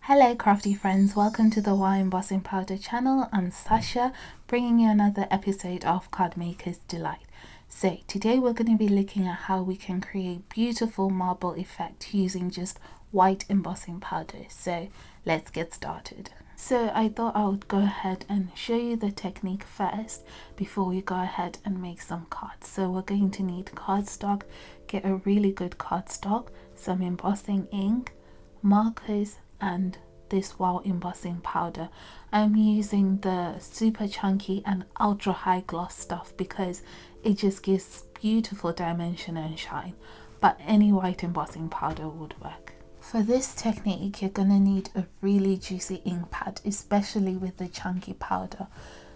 Hello crafty friends, welcome to the Embossing Powder channel. I'm Sasha, bringing you another episode of Card Maker's Delight. So today we're going to be looking at how we can create beautiful marble effect using just white embossing powder. So let's get started. So I thought I would go ahead and show you the technique first before we go ahead and make some cards. So we're going to need cardstock. Get a really good cardstock, some embossing ink, markers, and this wow embossing powder. I'm using the super chunky and ultra high gloss stuff because it just gives beautiful dimension and shine, but any white embossing powder would work. For this technique, you're gonna need a really juicy ink pad, especially with the chunky powder,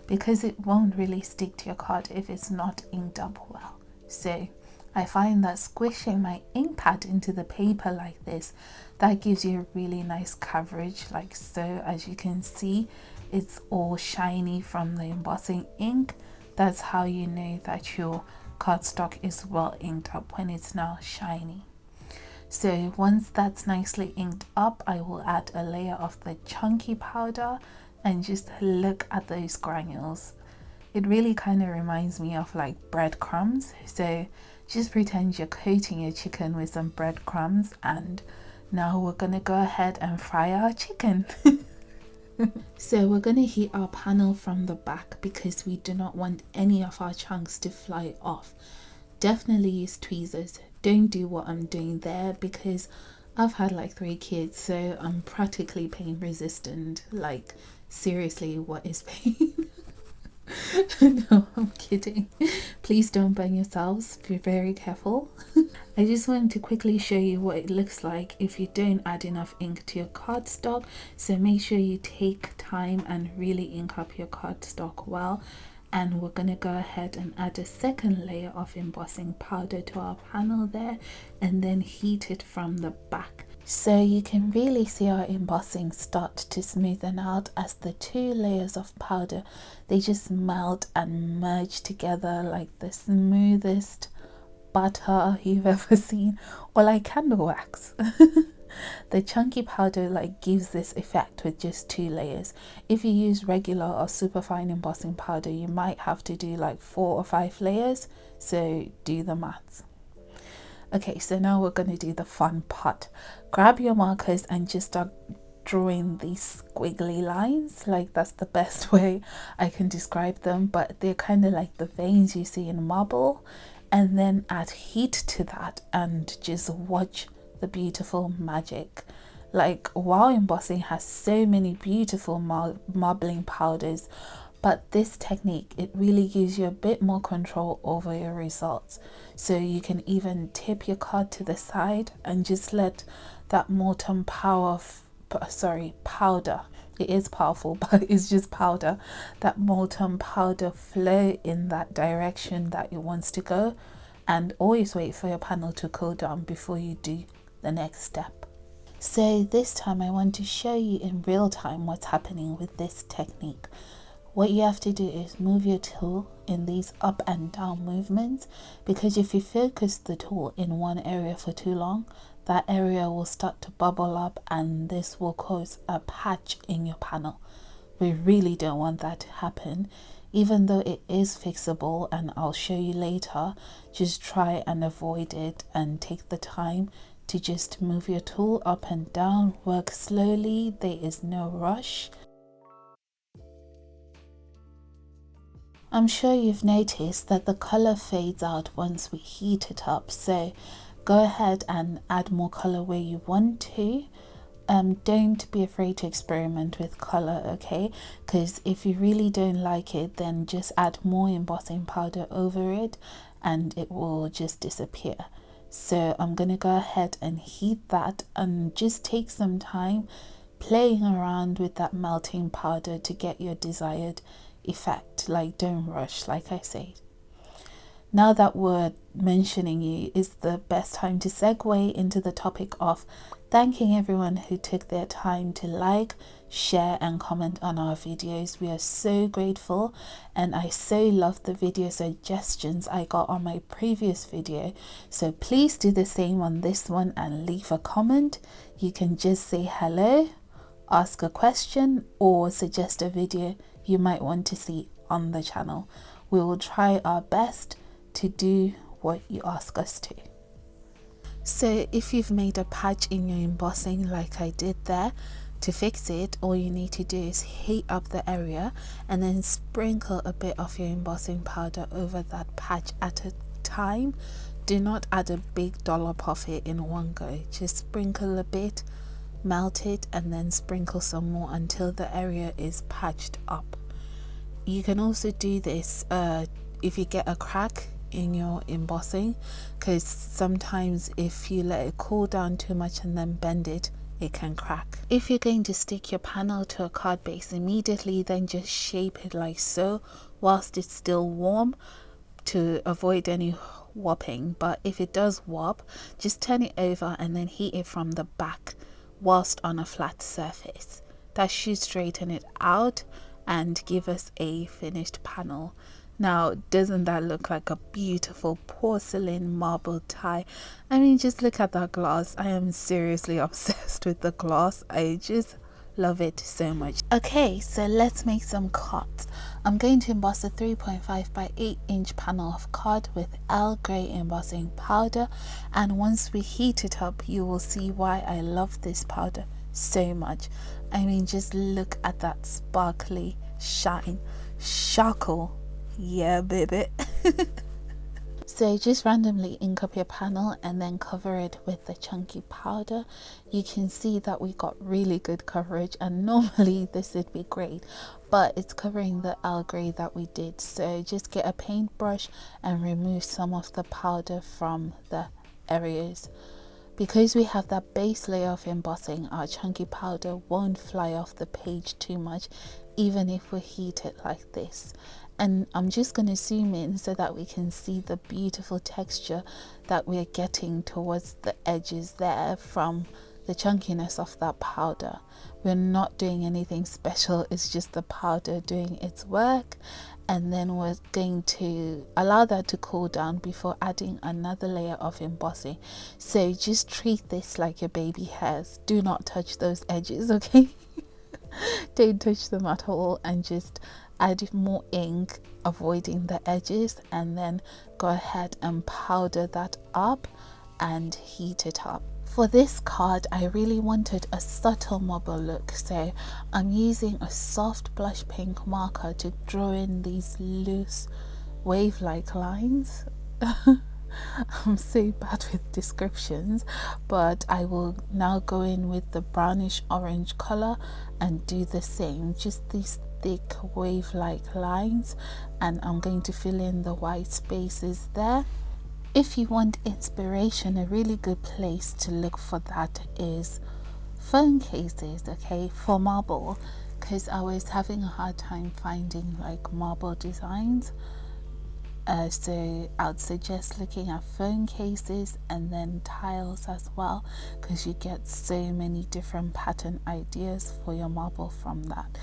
because it won't really stick to your card if it's not inked up well. So I find that squishing my ink pad into the paper like this, that gives you a really nice coverage, like so. As you can see, it's all shiny from the embossing ink. That's how you know that your cardstock is well inked up, when it's now shiny. So once that's nicely inked up, I will add a layer of the chunky powder and just look at those granules. It really kind of reminds me of like breadcrumbs. So just pretend you're coating your chicken with some breadcrumbs, and now we're gonna go ahead and fry our chicken. So we're gonna heat our panel from the back because we do not want any of our chunks to fly off. Definitely use tweezers. Don't do what I'm doing there because I've had like 3 kids, so I'm practically pain resistant. Like seriously, what is pain? No, I'm kidding. Please don't burn yourselves. Be very careful. I just wanted to quickly show you what it looks like if you don't add enough ink to your cardstock. So make sure you take time and really ink up your cardstock well. And we're going to go ahead and add a second layer of embossing powder to our panel there, and then heat it from the back. So you can really see our embossing start to smoothen out as the 2 layers of powder, they just melt and merge together like the smoothest butter you've ever seen, or like candle wax. The chunky powder like gives this effect with just 2 layers. If you use regular or super fine embossing powder, you might have to do like 4 or 5 layers, so do the maths. Okay, so now we're going to do the fun part. Grab your markers and just start drawing these squiggly lines. Like that's the best way I can describe them, but they're kind of like the veins you see in marble. And then add heat to that and just watch the beautiful magic. Like wow embossing has so many beautiful marbling powders, but this technique, it really gives you a bit more control over your results. So you can even tip your card to the side and just let that molten powder, it is powerful, but it's just powder, that molten powder flow in that direction that it wants to go. And always wait for your panel to cool down before you do the next step. So this time I want to show you in real time what's happening with this technique. What you have to do is move your tool in these up and down movements, because if you focus the tool in one area for too long, that area will start to bubble up and this will cause a patch in your panel. We really don't want that to happen. Even though it is fixable, and I'll show you later, just try and avoid it and take the time to just move your tool up and down. Work slowly, there is no rush. I'm sure you've noticed that the color fades out once we heat it up, so go ahead and add more color where you want to. Don't be afraid to experiment with color, okay? Because if you really don't like it, then just add more embossing powder over it and it will just disappear. So I'm gonna go ahead and heat that and just take some time playing around with that melting powder to get your desired effect. Like don't rush, like I said. Now that we're mentioning you, is the best time to segue into the topic of thanking everyone who took their time to like, share and comment on our videos. We are so grateful, and I so love the video suggestions I got on my previous video. So please do the same on this one and leave a comment. You can just say hello, ask a question or suggest a video you might want to see on the channel. We will try our best to do what you ask us to. So if you've made a patch in your embossing like I did there, to fix it, all you need to do is heat up the area and then sprinkle a bit of your embossing powder over that patch at a time. Do not add a big dollop of it in one go. Just sprinkle a bit, melt it, and then sprinkle some more until the area is patched up. You can also do this if you get a crack in your embossing, because sometimes if you let it cool down too much and then bend it, it can crack. If you're going to stick your panel to a card base immediately, then just shape it like so whilst it's still warm to avoid any warping. But if it does warp, just turn it over and then heat it from the back whilst on a flat surface. That should straighten it out and give us a finished panel. Now, doesn't that look like a beautiful porcelain marble tie? I mean, just look at that gloss. I am seriously obsessed with the gloss. I just love it so much. Okay, so let's make some cards. I'm going to emboss a 3.5 by 8 inch panel of card with Earl Grey embossing powder, and once we heat it up, you will see why I love this powder so much. I mean, just look at that sparkly shine, sparkle. Yeah, baby. So just randomly ink up your panel and then cover it with the chunky powder. You can see that we got really good coverage, and normally this would be great, but it's covering the Earl Grey that we did. So just get a paintbrush and remove some of the powder from the areas. Because we have that base layer of embossing, our chunky powder won't fly off the page too much, even if we heat it like this. And I'm just going to zoom in so that we can see the beautiful texture that we're getting towards the edges there from the chunkiness of that powder. We're not doing anything special, it's just the powder doing its work. And then we're going to allow that to cool down before adding another layer of embossing. So just treat this like your baby hairs. Do not touch those edges, okay? Don't touch them at all, and just add more ink, avoiding the edges, and then go ahead and powder that up and heat it up. For this card, I really wanted a subtle marble look, so I'm using a soft blush pink marker to draw in these loose wave-like lines. I'm so bad with descriptions, but I will now go in with the brownish orange color and do the same, just these thick wave-like lines, and I'm going to fill in the white spaces there. If you want inspiration, a really good place to look for that is phone cases, okay, for marble, because I was having a hard time finding like marble designs. So I'd suggest looking at phone cases and then tiles as well, because you get so many different pattern ideas for your marble from that.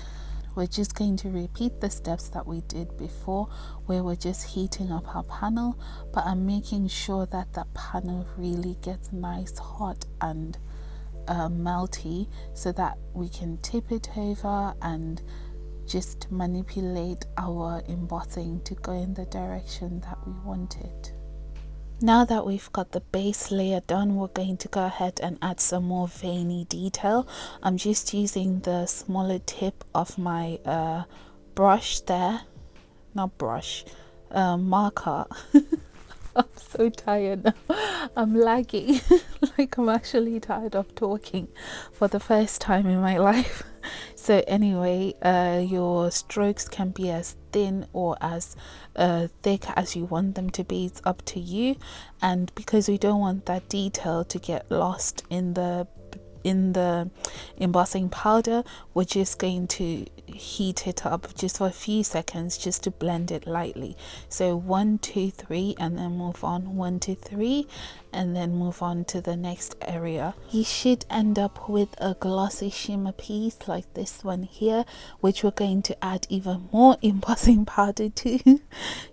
We're just going to repeat the steps that we did before, where we're just heating up our panel, but I'm making sure that that panel really gets nice, hot and melty, so that we can tip it over and just manipulate our embossing to go in the direction that we want it. Now that we've got the base layer done, we're going to go ahead and add some more veiny detail. I'm just using the smaller tip of my brush there, not brush, marker. I'm so tired now. I'm lagging like I'm actually tired of talking for the first time in my life. So anyway, your strokes can be as thin or as thick as you want them to be. It's up to you. And because we don't want that detail to get lost in the embossing powder, we're just going to heat it up just for a few seconds just to blend it lightly. So 1 2 3 and then move on, 1 2 3 and then move on to the next area. You should end up with a glossy shimmer piece like this one here, which we're going to add even more embossing powder to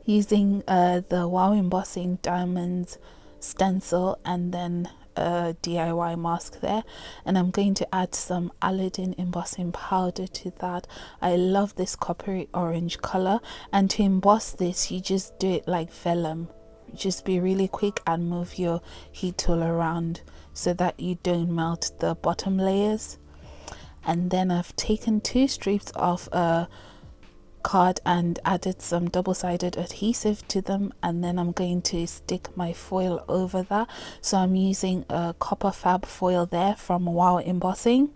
using the Wow Embossing Diamonds stencil, and then a DIY mask there, and I'm going to add some Aladdin embossing powder to that. I love this coppery orange color, and to emboss this you just do it like vellum. Just be really quick and move your heat tool around so that you don't melt the bottom layers. And then I've taken 2 strips of card and added some double-sided adhesive to them, and then I'm going to stick my foil over that. So I'm using a copper Fab Foil there from Wow Embossing,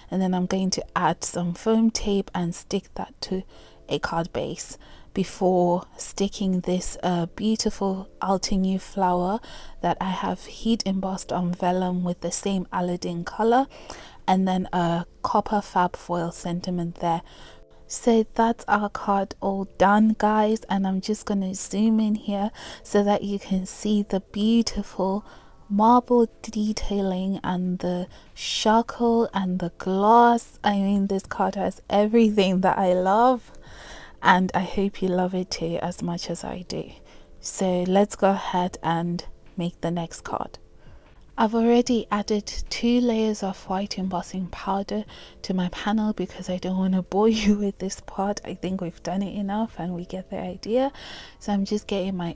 and then I'm going to add some foam tape and stick that to a card base before sticking this beautiful Altenew flower that I have heat embossed on vellum with the same Aladdin color, and then a copper Fab Foil sentiment there. So that's our card all done, guys, and I'm just going to zoom in here so that you can see the beautiful marble detailing and the charcoal and the gloss. I mean, this card has everything that I love, and I hope you love it too as much as I do. So let's go ahead and make the next card. I've already added 2 layers of white embossing powder to my panel because I don't want to bore you with this part. I think we've done it enough and we get the idea. So I'm just getting my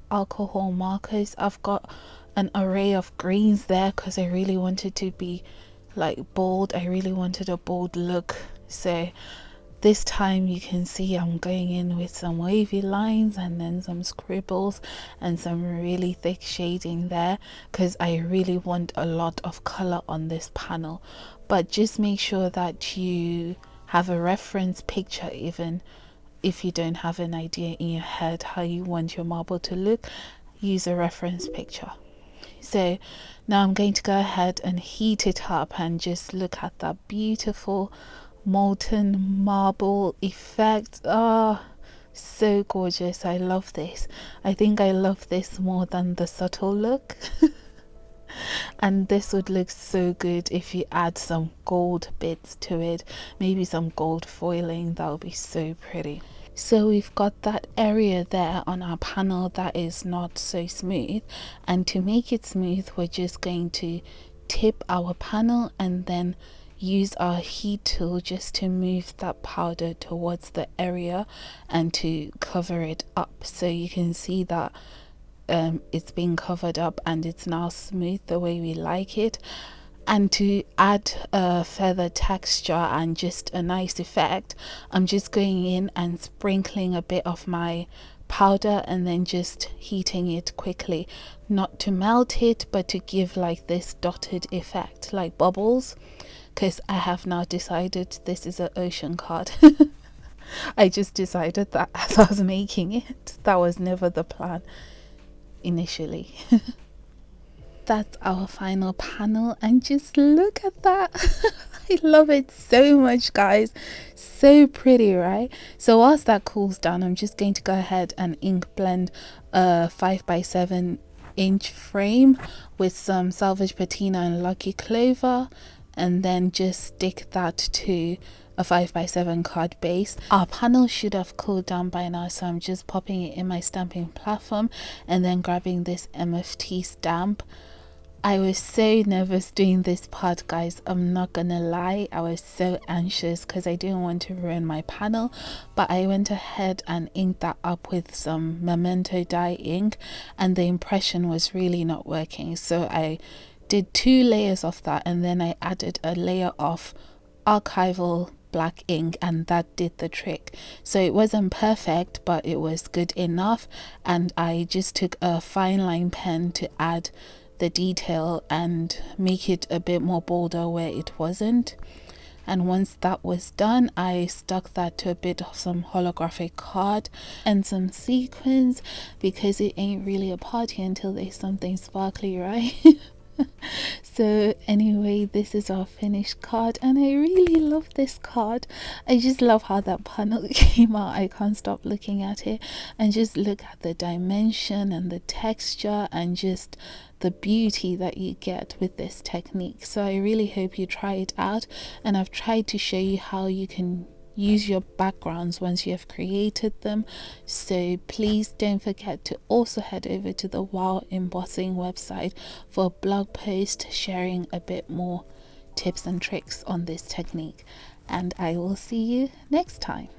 alcohol markers. I've got an array of greens there because I really wanted to be like bold. I really wanted a bold look. So this time you can see I'm going in with some wavy lines and then some scribbles and some really thick shading there because I really want a lot of color on this panel. But just make sure that you have a reference picture, even if you don't have an idea in your head how you want your marble to look. Use a reference picture. So now I'm going to go ahead and heat it up and just look at that beautiful molten marble effect. Oh, so gorgeous. I love this. I think I love this more than the subtle look. And this would look so good if you add some gold bits to it, maybe some gold foiling. That would be so pretty. So we've got that area there on our panel that is not so smooth, and to make it smooth we're just going to tip our panel and then use our heat tool just to move that powder towards the area and to cover it up, so you can see that it's being covered up and it's now smooth the way we like it. And to add further texture and just a nice effect, I'm just going in and sprinkling a bit of my powder and then just heating it quickly, not to melt it but to give like this dotted effect like bubbles, because I have now decided this is an ocean card. I just decided that as I was making it. That was never the plan initially. That's our final panel, and just look at that. I love it so much, guys. So pretty, right? So whilst that cools down, I'm just going to go ahead and ink blend a 5x7 inch frame with some salvage patina and lucky clover, and then just stick that to a 5x7 card base. Our panel should have cooled down by now, so I'm just popping it in my stamping platform and then grabbing this MFT stamp. I was so nervous doing this part, guys. I'm not gonna lie, I was so anxious because I didn't want to ruin my panel, but I went ahead and inked that up with some Memento dye ink and the impression was really not working. So I did 2 layers of that and then I added a layer of archival black ink and that did the trick. So it wasn't perfect, but it was good enough, and I just took a fine line pen to add the detail and make it a bit more bolder where it wasn't. And once that was done, I stuck that to a bit of some holographic card and some sequins, because it ain't really a party until there's something sparkly, right? So anyway, this is our finished card and I really love this card. I just love how that panel came out. I can't stop looking at it, and just look at the dimension and the texture and just the beauty that you get with this technique. So I really hope you try it out, and I've tried to show you how you can use your backgrounds once you have created them. So please don't forget to also head over to the Wow Embossing website for a blog post sharing a bit more tips and tricks on this technique, and I will see you next time.